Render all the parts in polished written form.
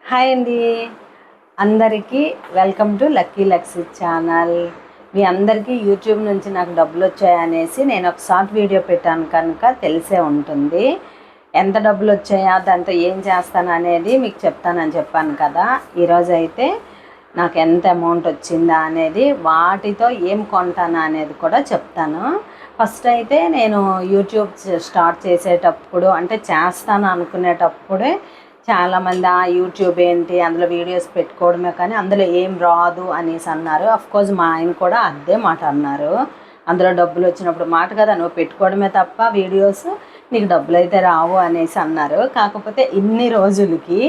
Hi అండి, అందరికీ welcome to lucky లక్సీ ఛానల్. మీ అందరికీ యూట్యూబ్ నుంచి నాకు డబ్బులు వచ్చాయనేసి నేను ఒక షార్ట్ వీడియో పెట్టాను కనుక తెలిసే ఉంటుంది. ఎంత డబ్బులు వచ్చాయా, దాంతో ఏం చేస్తాను అనేది మీకు చెప్తానని చెప్పాను కదా. ఈరోజు అయితే నాకు ఎంత అమౌంట్ వచ్చిందా అనేది, వాటితో ఏం కొంటాను అనేది కూడా చెప్తాను. ఫస్ట్ అయితే నేను యూట్యూబ్ స్టార్ట్ చేసేటప్పుడు, అంటే చేస్తాను అనుకునేటప్పుడే చాలామంది ఆ యూట్యూబ్ ఏంటి, అందులో వీడియోస్ పెట్టుకోవడమే కానీ అందులో ఏం రాదు అనేసి అన్నారు. అఫ్కోర్స్ మా ఆయన కూడా అదే మాట అన్నారు. అందులో డబ్బులు వచ్చినప్పుడు మాట కదా, నువ్వు పెట్టుకోవడమే తప్ప వీడియోస్ నీకు డబ్బులు అయితే రావు అనేసి అన్నారు. కాకపోతే ఇన్ని రోజులకి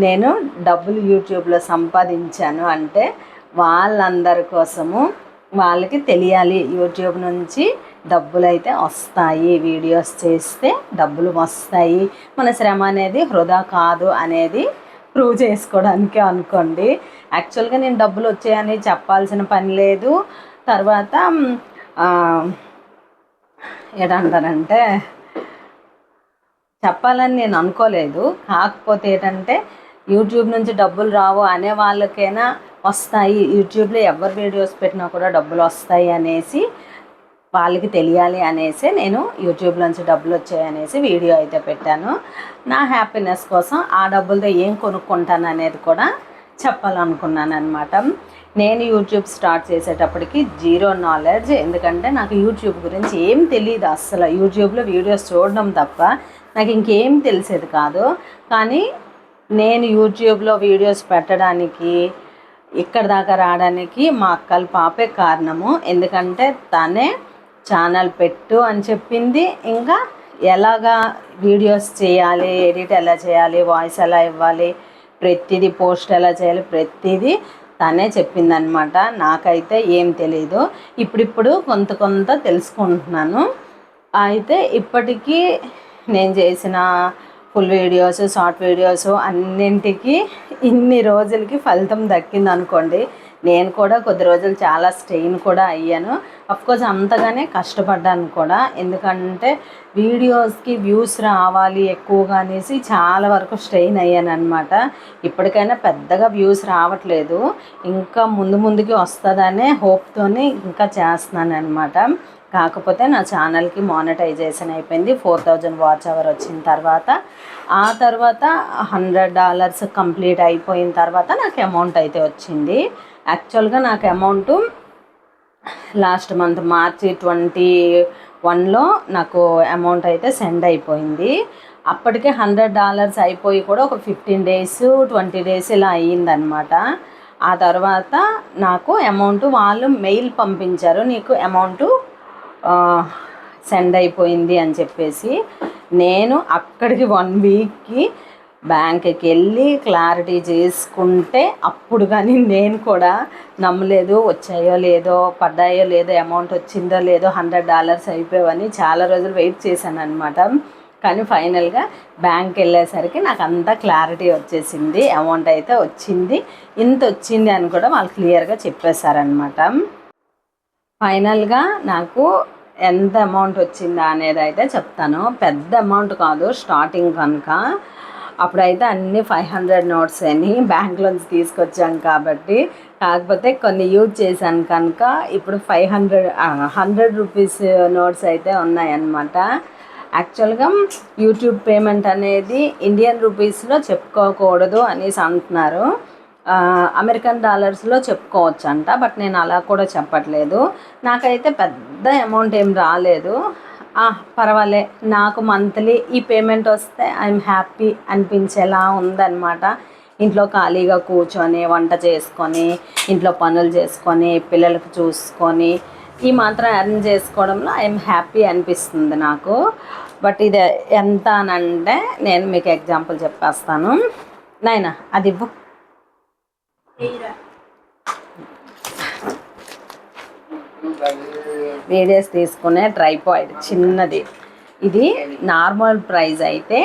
నేను డబ్బులు యూట్యూబ్లో సంపాదించాను అంటే వాళ్ళందరి కోసము, వాళ్ళకి తెలియాలి యూట్యూబ్ నుంచి డబ్బులు అయితే వస్తాయి, వీడియోస్ చేస్తే డబ్బులు వస్తాయి, మన శ్రమ అనేది వృధా కాదు అనేది ప్రూవ్ చేసుకోవడానికి అనుకోండి. యాక్చువల్గా నేను డబ్బులు వచ్చాయని చెప్పాల్సిన పని లేదు. తర్వాత ఏంటంటారంటే చెప్పాలని నేను అనుకోలేదు. కాకపోతే ఏంటంటే యూట్యూబ్ నుంచి డబ్బులు రావు అనే వాళ్ళకైనా వస్తాయి, యూట్యూబ్లో ఎవరు వీడియోస్ పెట్టినా కూడా డబ్బులు వస్తాయి అనేసి వాళ్ళకి తెలియాలి అనేసి నేను యూట్యూబ్ నుంచి డబ్బులు వచ్చాయనేసి వీడియో అయితే పెట్టాను. నా హ్యాపీనెస్ కోసం ఆ డబ్బులతో ఏం కొనుక్కుంటాను అనేది కూడా చెప్పాలనుకున్నాను అనమాట. నేను యూట్యూబ్ స్టార్ట్ చేసేటప్పటికి జీరో నాలెడ్జ్, ఎందుకంటే నాకు యూట్యూబ్ గురించి ఏం తెలియదు అస్సలు. యూట్యూబ్లో వీడియోస్ చూడడం తప్ప నాకు ఇంకేం తెలిసేది కాదు. కానీ నేను యూట్యూబ్లో వీడియోస్ పెట్టడానికి, ఇక్కడ దాకా రావడానికి మా అక్కల పాపే కారణము. ఎందుకంటే తనే ఛానల్ పెట్టు అని చెప్పింది, ఇంకా ఎలాగా వీడియోస్ చేయాలి, ఎడిట్ ఎలా చేయాలి, వాయిస్ ఎలా ఇవ్వాలి, ప్రతిదీ పోస్ట్ ఎలా చేయాలి, ప్రతిదీ తనే చెప్పిందనమాట. నాకైతే ఏం తెలీదు. ఇప్పుడిప్పుడు కొంత తెలుసుకుంటున్నాను. అయితే ఇప్పటికీ నేను చేసిన ఫుల్ వీడియోస్, షార్ట్ వీడియోస్ అన్నింటికి ఇన్ని రోజులకి ఫలితం దక్కింది అనుకోండి. నేను కూడా కొద్ది రోజులు చాలా స్ట్రెయిన్ కూడా అయ్యాను. అఫ్కోర్స్ అంతగానే కష్టపడ్డాను కూడా, ఎందుకంటే వీడియోస్కి వ్యూస్ రావాలి ఎక్కువగా అనేసి చాలా వరకు స్ట్రెయిన్ అయ్యాను అనమాట. ఇప్పటికైనా పెద్దగా వ్యూస్ రావట్లేదు, ఇంకా ముందుకి వస్తుందనే హోప్తోనే ఇంకా చేస్తున్నాను అనమాట. కాకపోతే నా ఛానల్కి మానిటైజేషన్ అయిపోయింది. 4000 వాచ్ అవర్ వచ్చిన తర్వాత, ఆ తర్వాత $100 కంప్లీట్ అయిపోయిన తర్వాత నాకు అమౌంట్ అయితే వచ్చింది. యాక్చువల్గా నాకు అమౌంట్ లాస్ట్ మంత్ మార్చి 21లో నాకు అమౌంట్ అయితే సెండ్ అయిపోయింది. అప్పటికే $100 అయిపోయి కూడా ఒక 15 days 20 days ఇలా అయ్యిందనమాట. ఆ తర్వాత నాకు అమౌంట్ వాళ్ళు మెయిల్ పంపించారు, నీకు అమౌంట్ సెండ్ అయిపోయింది అని చెప్పేసి. నేను అక్కడికి 1 వీక్కి బ్యాంక్కి వెళ్ళి క్లారిటీ చేసుకుంటే అప్పుడు కానీ నేను కూడా నమ్మలేదు, వచ్చాయో లేదో, పడ్డాయో లేదో, అమౌంట్ వచ్చిందో లేదో, $100 అయిపోయావని చాలా రోజులు వెయిట్ చేశాను అనమాట. కానీ ఫైనల్గా బ్యాంక్కి వెళ్ళేసరికి నాకు అంతా క్లారిటీ వచ్చేసింది, అమౌంట్ అయితే వచ్చింది, ఇంత వచ్చింది అని కూడా వాళ్ళు క్లియర్గా చెప్పేశారనమాట. ఫైనల్గా నాకు ఎంత అమౌంట్ వచ్చిందా అనేది అయితే చెప్తాను. పెద్ద అమౌంట్ కాదు స్టార్టింగ్ కనుక. అప్పుడైతే అన్నీ 500 నోట్స్ అని బ్యాంక్లోంచి తీసుకొచ్చాను కాబట్టి, కాకపోతే కొన్ని యూజ్ చేశాను కనుక ఇప్పుడు 100 రూపీస్ నోట్స్ అయితే ఉన్నాయన్నమాట. యాక్చువల్గా యూట్యూబ్ పేమెంట్ అనేది ఇండియన్ రూపీస్లో చెప్పుకోకూడదు అనేసి అంటున్నారు, అమెరికన్ డాలర్స్లో చెప్పుకోవచ్చు అంట. బట్ నేను అలా కూడా చెప్పట్లేదు. నాకైతే పెద్ద అమౌంట్ ఏం రాలేదు, పర్వాలే, నాకు మంత్లీ ఈ పేమెంట్ వస్తే ఐఎమ్ హ్యాపీ అనిపించేలా ఉందన్నమాట. ఇంట్లో ఖాళీగా కూర్చొని వంట చేసుకొని, ఇంట్లో పనులు చేసుకొని, పిల్లలకు చూసుకొని ఈ మాత్రం ఎర్న్ చేసుకోవడంలో ఐఎమ్ హ్యాపీ అనిపిస్తుంది నాకు. బట్ ఇది ఎంత అని అంటే నేను మీకు ఎగ్జాంపుల్ చెప్పేస్తాను. నాయనా అది ఇవ్వు. వీడియోస్ తీసుకునే ట్రైపాడ్ చిన్నది, ఇది నార్మల్ ప్రైస్ అయితే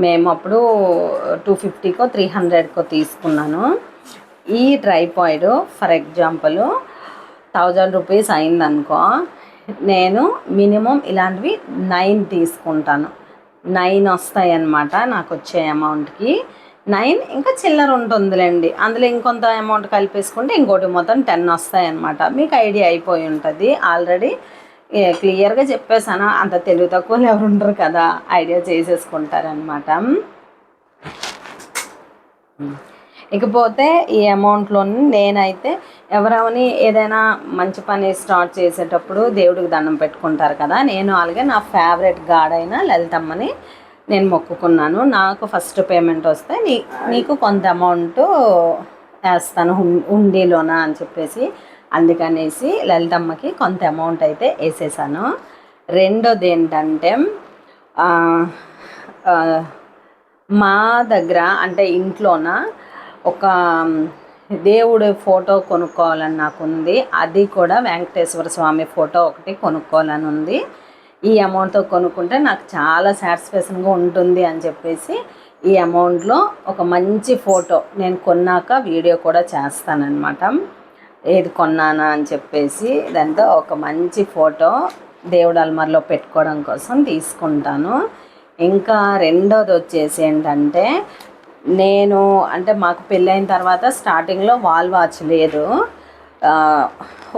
మేము అప్పుడు 250కో 300కో తీసుకున్నాను. ఈ ట్రైపాడ్ ఫర్ ఎగ్జాంపుల్ 1000 రూపీస్ అయిందనుకో, నేను మినిమం ఇలాంటివి 9 తీసుకుంటాను. 9 వస్తాయి అన్నమాట నాకు వచ్చే అమౌంట్కి. 9 ఇంకా చిల్లర ఉంటుందిలేండి. అందులో ఇంకొంత అమౌంట్ కలిపేసుకుంటే ఇంకోటి మొత్తం 10 వస్తాయన్నమాట. మీకు ఐడియా అయిపోయి ఉంటుంది ఆల్రెడీ. క్లియర్గా చెప్పేసాను, అంత తెలివి తక్కువలు ఎవరు ఉండరు కదా, ఐడియా చేసేసుకుంటారనమాట. ఇకపోతే ఈ అమౌంట్లో నేనైతే ఎవరెవని ఏదైనా మంచి పని స్టార్ట్ చేసేటప్పుడు దేవుడికి దండం పెట్టుకుంటారు కదా, నేను అలాగే నా ఫేవరెట్ గాడ్ అయిన లలితమ్మని నేను మొక్కుకున్నాను. నాకు ఫస్ట్ పేమెంట్ వస్తే నీకు కొంత అమౌంట్ వేస్తాను హుండీలోన అని చెప్పేసి, అందుకనేసి లలితమ్మకి కొంత అమౌంట్ అయితే వేసేసాను. రెండోది ఏంటంటే మా దగ్గర అంటే ఇంట్లోన ఒక దేవుడి ఫోటో కొనుక్కోవాలని నాకు ఉంది. అది కూడా వెంకటేశ్వర స్వామి ఫోటో ఒకటి కొనుక్కోవాలని ఉంది. ఈ అమౌంట్తో కొనుక్కుంటే నాకు చాలా సాటిస్ఫాక్షన్గా ఉంటుంది అని చెప్పేసి ఈ అమౌంట్లో ఒక మంచి ఫోటో నేను కొన్నాక వీడియో కూడా చేస్తానన్నమాట, ఏది కొన్నానా అని చెప్పేసి. దాంతో ఒక మంచి ఫోటో దేవుడు అల్మార్లో పెట్టుకోవడం కోసం తీసుకుంటాను. ఇంకా రెండోది వచ్చేసి ఏంటంటే, నేను అంటే మాకు పెళ్ళైన తర్వాత స్టార్టింగ్లో వాల్ వాచ్ లేదు.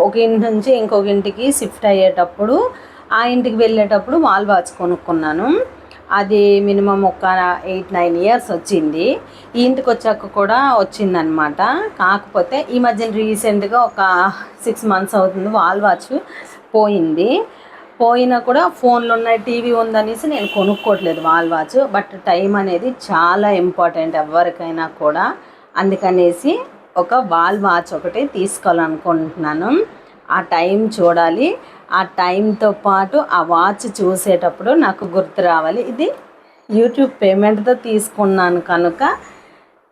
ఒక ఇంటి నుంచి ఇంకొక ఇంటికి షిఫ్ట్ అయ్యేటప్పుడు ఆ ఇంటికి వెళ్ళేటప్పుడు వాల్ వాచ్ కొనుక్కున్నాను. అది మినిమం ఒక 8-9 ఇయర్స్ వచ్చింది. ఈ ఇంటికి వచ్చాక కూడా వచ్చిందనమాట. కాకపోతే ఈ మధ్యన రీసెంట్గా ఒక 6 మంత్స్ అవుతుంది వాల్ వాచ్ పోయింది. పోయినా కూడా ఫోన్లు ఉన్నాయి, టీవీ ఉందనేసి నేను కొనుక్కోవట్లేదు వాల్ వాచ్. బట్ టైం అనేది చాలా ఇంపార్టెంట్ ఎవరికైనా కూడా, అందుకనేసి ఒక వాల్ వాచ్ ఒకటి తీసుకోవాలనుకుంటున్నాను. ఆ టైం చూడాలి, ఆ టైంతో పాటు ఆ వాచ్ చూసేటప్పుడు నాకు గుర్తు రావాలి, ఇది యూట్యూబ్ పేమెంట్తో తీసుకున్నాను కనుక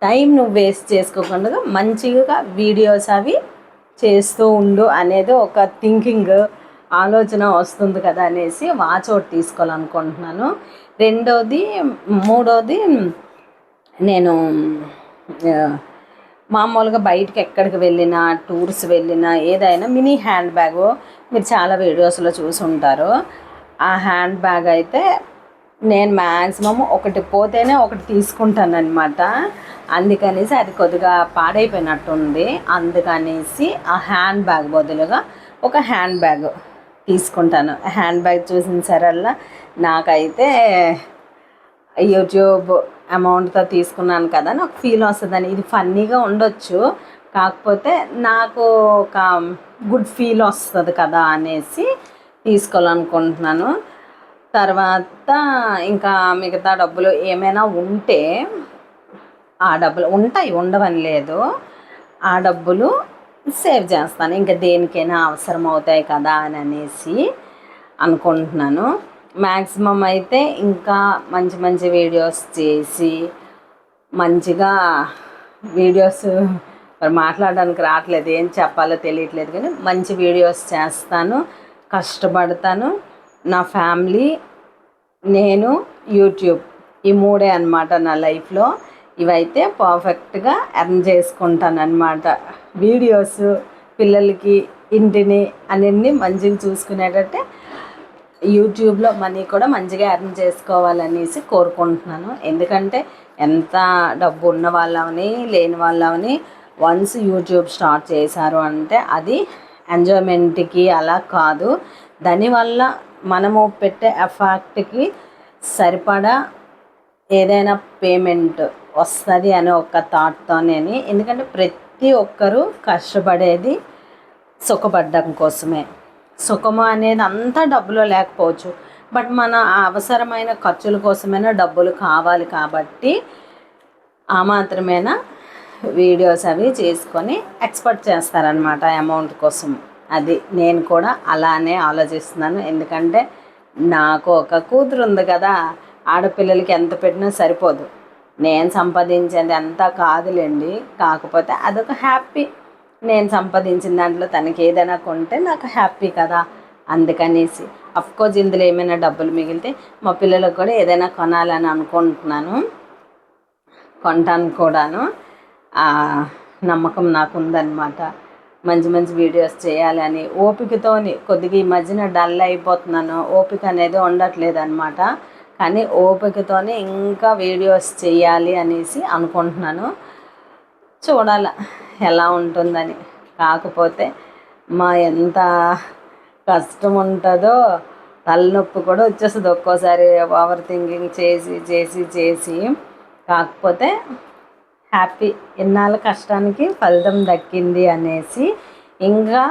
టైం నువ్వు వేస్ట్ చేసుకోకుండా మంచిగా వీడియోస్ అవి చేస్తూ ఉండు అనేది ఒక థింకింగ్ ఆలోచన వస్తుంది కదా అనేసి వాచ్ ఒకటి తీసుకోవాలనుకుంటున్నాను. మూడోది నేను మామూలుగా బయటికి ఎక్కడికి వెళ్ళినా, టూర్స్ వెళ్ళినా, ఏదైనా మినీ హ్యాండ్ బ్యాగ్ మీరు చాలా వీడియోస్లో చూసి ఉంటారు. ఆ హ్యాండ్ బ్యాగ్ అయితే నేను మ్యాక్సిమం ఒకటి పోతేనే ఒకటి తీసుకుంటాను అనమాట. అందుకనేసి అది కొద్దిగా పాడైపోయినట్టుంది. అందుకనేసి ఆ హ్యాండ్ బ్యాగ్ బదులుగా ఒక హ్యాండ్ బ్యాగ్ తీసుకుంటాను. హ్యాండ్ బ్యాగ్ చూసిన సరల్లా నాకైతే యూట్యూబ్ అమౌంట్తో తీసుకున్నాను కదా అని ఒక ఫీల్ వస్తుందని. ఇది ఫన్నీగా ఉండొచ్చు, కాకపోతే నాకు ఒక గుడ్ ఫీల్ వస్తుంది కదా అనేసి తీసుకోవాలనుకుంటున్నాను. తర్వాత ఇంకా మిగతా డబ్బులు ఏమైనా ఉంటే, ఆ డబ్బులు ఉంటాయి, ఉండవని లేదు, ఆ డబ్బులు సేవ్ చేస్తాను. ఇంకా దేనికైనా అవసరం అవుతాయి కదా అని అనేసి అనుకుంటున్నాను. మ్యాక్సిమం అయితే ఇంకా మంచి మంచి వీడియోస్ చేసి మంచిగా వీడియోస్ మరి మాట్లాడడానికి రావట్లేదు, ఏం చెప్పాలో తెలియట్లేదు, కానీ మంచి వీడియోస్ చేస్తాను, కష్టపడతాను. నా ఫ్యామిలీ, నేను, యూట్యూబ్, ఈ మూడే అనమాట నా లైఫ్లో. ఇవైతే పర్ఫెక్ట్గా ఎర్న్ చేసుకుంటాను అనమాట. వీడియోస్, పిల్లలకి, ఇంటిని అన్నీ మంచిగా చూసుకునేటట్టే యూట్యూబ్లో మనీ కూడా మంచిగా ఎర్న్ చేసుకోవాలనేసి కోరుకుంటున్నాను. ఎందుకంటే ఎంత డబ్బు ఉన్న వాళ్ళని లేని వాళ్ళని వన్స్ యూట్యూబ్ స్టార్ట్ చేశారు అంటే అది ఎంజాయ్మెంట్కి అలా కాదు, దానివల్ల మనము పెట్టే ఎఫర్ట్కి సరిపడా ఏదైనా పేమెంట్ వస్తుంది అనే ఒక థాట్తోనే. ఎందుకంటే ప్రతి ఒక్కరూ కష్టపడేది సుఖపడడం కోసమే. సుఖము అనేది అంతా డబ్బులో లేకపోవచ్చు, బట్ మన అవసరమైన ఖర్చుల కోసమైనా డబ్బులు కావాలి కాబట్టి ఆ మాత్రమేనా వీడియోస్ అవి చేసుకొని ఎక్స్పెక్ట్ చేస్తారనమాట అమౌంట్ కోసం. అది నేను కూడా అలానే ఆలోచిస్తున్నాను. ఎందుకంటే నాకు ఒక కూతురు ఉంది కదా, ఆడపిల్లలకి ఎంత పెట్టినా సరిపోదు. నేను సంపాదించేది అంతా కాదులేండి, కాకపోతే అదొక హ్యాపీ. నేను సంపాదించిన దాంట్లో తనకి ఏదైనా కొంటే నాకు హ్యాపీ కదా. అందుకనేసి అఫ్కోర్స్ ఇందులో ఏమైనా డబ్బులు మిగిలితే మా పిల్లలకు కూడా ఏదైనా కొనాలని అనుకుంటున్నాను, కొంటాను కూడాను. నమ్మకం నాకు ఉందన్నమాట. మంచి మంచి వీడియోస్ చేయాలని ఓపికతోని. కొద్దిగా ఈ మధ్యన డల్ అయిపోతున్నాను, ఓపిక అనేది ఉండట్లేదు అనమాట. కానీ ఓపికతోనే ఇంకా వీడియోస్ చేయాలి అనేసి అనుకుంటున్నాను. చూడాల ఎలా ఉంటుందని. కాకపోతే ఎంత కష్టం ఉంటుందో, తలనొప్పి కూడా వచ్చేస్తుంది ఒక్కోసారి ఓవర్ థింకింగ్ చేసి చేసి చేసి. కాకపోతే హ్యాపీ, ఇన్నాళ్ళ కష్టానికి ఫలితం దక్కింది అనేసి, ఇంకా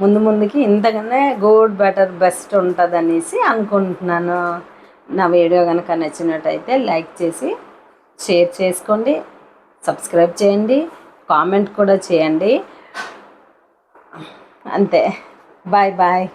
ముందు ముందుకి ఇంతకన్నా గుడ్ బెటర్ బెస్ట్ ఉంటుంది అనేసి అనుకుంటున్నాను. నా వీడియో కనుక నచ్చినట్టయితే లైక్ చేసి షేర్ చేసుకోండి, సబ్స్క్రైబ్ చేయండి, కామెంట్ కూడా చేయండి. అంతే. Bye bye.